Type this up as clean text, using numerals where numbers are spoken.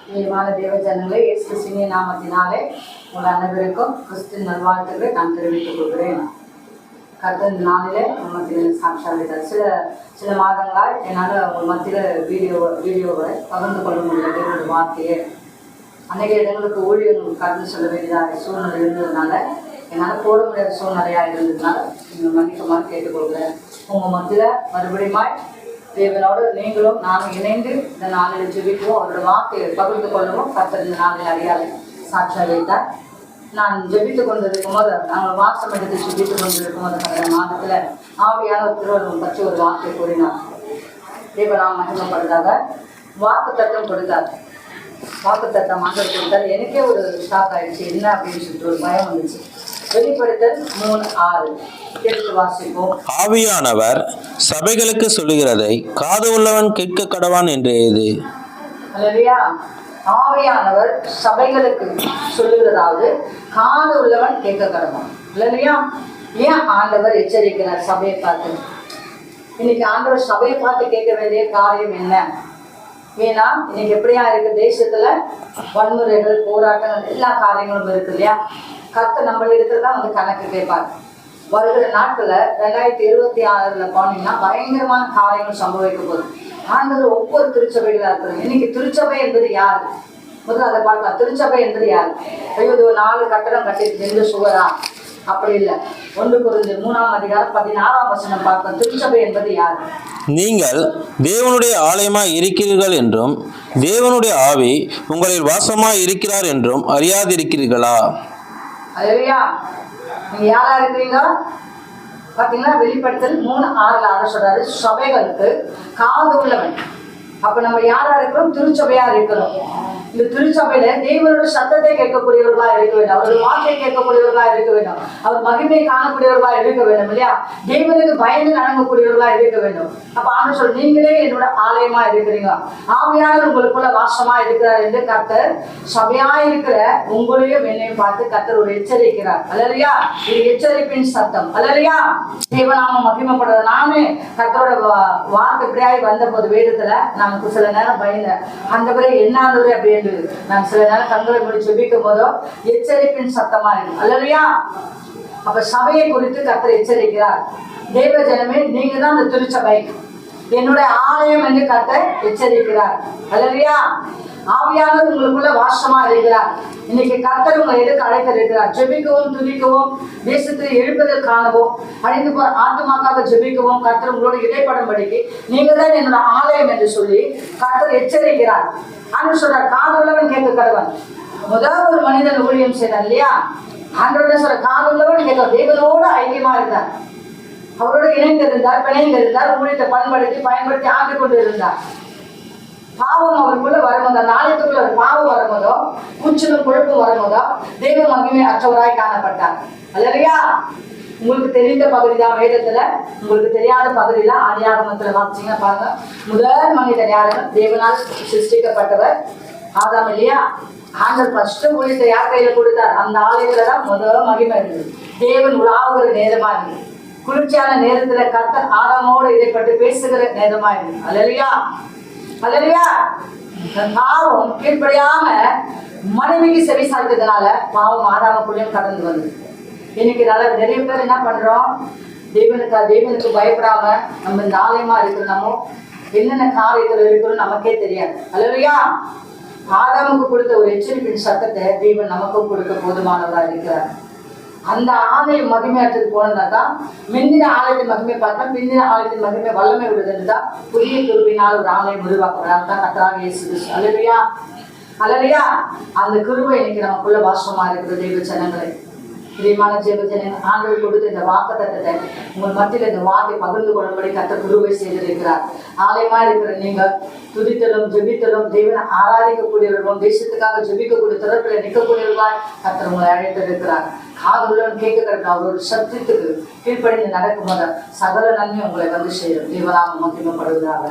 பிரியமான தேவ ஜனங்களே, இயேசு கிறிஸ்துவின் நாமத்தினாலே உங்கள் அனைவருக்கும் கிறிஸ்துவின் நல்வாழ்த்துக்களை நான் தெரிவித்துக் கொள்கிறேன். கர்த்தர் இந்த நாளிலே மத்தியில் சாட்சியாளர்கள் சில மாதங்களாக என்னால் உங்கள் மத்தியில் வீடியோவை பகிர்ந்து கொள்ள முடியல. என்னோட வார்த்தையே அநேக இடங்களுக்கு ஊழியர்கள் கலந்து சொல்ல வேண்டியதாக சூழ்நிலை இருந்ததுனால என்னால் போட முடியாத சூழ்நிலையாக இருந்ததுனால நீங்கள் மன்னிக்குமாறு கேட்டுக்கொள்கிறேன். உங்கள் மத்தியில் மறுபடியும் தேவனோடு நீங்களும் நானும் இணைந்து இந்த நாளில் ஜெபிக்கவும் அவரோட வார்த்தையை பகிர்ந்து கொள்ளவும் கர்த்தர் இந்த நாளில் அறியாதை சாட்சியாக வைத்தார். நான் ஜெபித்து கொண்டிருக்கும் போது நாங்கள் வாசம் எடுத்து ஜெபித்து கொண்டிருக்கும் போது கடந்த மாதத்தில் ஆவியான ஒரு திருவள்ளுவம் பற்றி ஒரு வார்த்தை கூறினார். தேவனாம் மகிமைப்படுறதாக வாக்கு தத்தம் கொடுத்தார். வாக்கு தத்தம் ஆண்டவர் கொடுத்தார். எனக்கே ஒரு ஷாக் ஆயிடுச்சு. என்ன அப்படின்னு சொல்லிட்டு ஒரு பயம் வந்துச்சு. வெளிப்படுத்தல் 3:6 கேட்டு வாசிப்போம். ஆவியானவர் சபைகளுக்கு சொல்லுகிறதை காது உள்ளவன் கேட்க கடவான் என்று ஏது. அல்லேலூயா. ஆவியானவர் சபைகளுக்கு சொல்லுகிறதாவது காது உள்ளவன் கேட்க கடவான். அல்லேலூயா. ஏன் ஆண்டவர் எச்சரிக்கிறார் சபையை பார்த்து? இன்னைக்கு ஆண்டவர் சபையை பார்த்து கேட்க வேண்டிய காரியம் என்ன? ஏன்னா இன்னைக்கு எப்படியா இருக்கு, தேசத்துல வன்முறைகள், போராட்டங்கள், எல்லா காரியங்களும் இருக்கு இல்லையா? கர்த்தர் நம்மளிடத்துல தான் வந்து கணக்கு கேட்பார். வருகிற நாட்கள்ல 2026 போனீங்கன்னா பயங்கரமான காரியங்கள் சம்பவிக்க போகுது. ஆண்டவர் ஒவ்வொரு திருச்சபைகளா இருக்கிறது. இன்னைக்கு திருச்சபை என்பது யாரு? முதல்ல அதை பார்க்கலாம். திருச்சபை என்பது யாரு? ஐயோ, 4 கட்டடம் கட்டிட்டு எந்த சுவரா? அப்படி இல்லை. 1 கொரிந்தியர் 3:16 பார்க்கலாம். திருச்சபை என்பது யாரு? நீங்கள் தேவனுடைய ஆலயமாய் இருக்கிறீர்கள் என்றும் தேவனுடைய ஆவி உங்களில் வாசமாய் இருக்கிறார் என்றும் அறியாதிருக்கிறீர்களா? அல்லேலூயா. நீங்க யாரா இருக்கிறீங்க பாத்தீங்களா? வெளிப்படுத்தல் 3:6 சொல்றாரு, சபைகளுக்கு காது உள்ளவன். அப்ப நம்ம யாரா இருக்கிறோம்? திருச்சபையா இருக்கிறோம். இந்த திருச்சபையில தேவனோட சத்தத்தை கேட்கக்கூடியவர்களா இருக்க வேண்டும். அவருடைய வார்த்தையை கேட்கக்கூடியவர்களா இருக்க வேண்டும். அவர் மகிமையை காணக்கூடியவர்களா இருக்க வேண்டும் இல்லையா? தேவனுக்கு பயந்து நடங்கக்கூடியவர்களா இருக்க வேண்டும். அப்ப ஆண்டவர் சொல்ற, நீங்களே என்னோட ஆலயமா இருக்கிறீங்க, ஆவியானவர் உங்களுக்குள்ள வாசமா இருக்கிறார் என்று கர்த்தர் சபையா இருக்கிற உங்களையும் என்னையும் பார்த்து கர்த்தர் ஒரு எச்சரிக்கிறார். அல்லேலூயா. இது எச்சரிப்பின் சத்தம். அல்லேலூயா. தேவநாம மகிமைப்படுறது. நானே கர்த்தரோட வார்த்தை இப்படியாகி வந்த போது வேதத்துல நமக்கு சில நேரம் பயந்தேன். அந்த பிறகு என்னானது அப்படின்னு நான் சில நேரம் கண்களை மூடி ஜெபிக்கும் போதோ எச்சரிப்பின் சத்தமா இருக்கு. அல்லேலூயா. அப்ப சபையை குறித்து கர்த்தர் எச்சரிக்கிறார். தேவ ஜனமே, நீங்க தான் அந்த திருச்சபை, என்னுடைய ஆலயம் என்று கர்த்தர் எச்சரிக்கிறார். அல்லேலூயா. ஆவியானவர் உங்களுக்குள்ள வாசமா இருக்கிறார். இன்னைக்கு கர்த்தர் உங்களை எதுக்கு அழைத்திருக்கிறார்? ஜெபிக்கவும், துதிக்கவும், தேசத்தை எழுப்பதில் காணவும், அழிந்து போற ஆத்துமாக்காக ஜெபிக்கவும், கர்த்தர் உங்களோட இடைப்படும் படிக்கு நீங்க தான் என்னோட ஆலயம் என்று சொல்லி கர்த்தர் எச்சரிக்கிறார். ஆண்டவர் சொல்றார், காது உள்ளவன் கேட்க கடவன். முதல் ஒரு மனிதன் ஊழியம் செய்தார் இல்லையா? ஆண்டவரோட சொல்ற, காது உள்ளவன் கேட்க. தேவனோட ஐக்கியமா இருந்தார், அவரோட இணைந்திருந்தார், பிணைந்திருந்தார், ஊழியத்தை பயன்படுத்தி ஆண்டு கொண்டு இருந்தார். பாவம் அவருக்குள்ள வரும்போதோ, நாளைக்குள்ள ஒரு பாவம் வரும்போதோ, கூச்சலும் குழப்பும் வரும்போதோ தெய்வ மகிமை அற்றவராய் காணப்பட்டார். அல்லேலூயா. உங்களுக்கு தெரிந்த பகுதி தான் வேதத்துல. உங்களுக்கு தெரியாத பகுதியில ஆதியாகமத்துல வாசிச்சீங்கன்னா பாருங்க, முதல் மனிதன் யாரு? தேவனால் சிருஷ்டிக்கப்பட்டவர் ஆதாம் இல்லையா? ஆண்டவர் ஃபர்ஸ்ட் ஊழியத்தை யார் கையில கொடுத்தார்? அந்த ஆலயத்துலதான் முதல் மகிமை இருந்தது. தேவன் உலாவுகிற நேரமா இருந்தது. குளிர்ச்சியான நேரத்துல கர்த்தர் ஆதாமோடு இடைப்பட்டு பேசுகிற நேரமா இருந்தது. அல்லேலூயா. அல்லேலூயா. பாவம் கீழ்ப்படியாம மனைவிக்கு செவி சாய்த்ததுனால பாவம் ஆதாமுக்குள்ளேயும் கடந்து வந்தது. இன்னைக்கு நிறைய பேர் என்ன பண்றோம்? தேவனுக்கு பயப்படாம நம்ம இந்த ஆலயமா இருக்கிறோமோ, என்னென்ன காரியத்துல இருக்கிறோம் நமக்கே தெரியாது. அல்லேலூயா. ஆதாமுக்கு கொடுத்த ஒரு எச்சரிப்பின் சத்தத்தை தேவன் நமக்கும் கொடுக்க போதுமானவரா இருக்கிறார். அந்த ஆலயம் மகிமையாற்றதுக்கு போனதுனாக்கா முந்தின ஆலயத்தின் மகிமை பார்த்தா பிந்தின ஆலயத்தின் மகிமை வல்லமை விடுதுன்னு தான் புதிய கிருபையினால் ஒரு ஆலயம் உருவாக்குறாங்க தான் கர்த்தராகிய இயேசு கிறிஸ்து. அல்லேலூயா. அல்லேலூயா. அந்த கிருபை இன்னைக்கு நமக்குள்ள வாசமா இருக்கிற தெய்வ ஜனங்களே, பிரியமான ஜெப ஜனங்கள், ஆண்டவர் கொடுத்த இந்த வாக்குத்தத்தத்தை உங்கள் மத்தியில் இந்த வார்த்தை பகிர்ந்து கொள்ளும்படி கர்த்தர் கிருபை செய்திருக்கிறார். ஆலயமா இருக்கிற நீங்க துதித்தலும் ஜெபித்தலும் தேவனை ஆராதிக்கக்கூடியவர்களும் தேசத்துக்காக ஜெபிக்கக்கூடிய தொடர்பில் நிற்கக்கூடியவர்களாய் கர்த்தர் உங்களை அழைத்திருக்கிறார். காது உள்ளவன் கேட்க அவரோட சத்தியத்துக்கு கீழ்ப்படிந்து நடக்கும் போது சகல நன்மை உங்களை வந்து சேரும். தேவநாமம் மகிமைப்படுவதாக.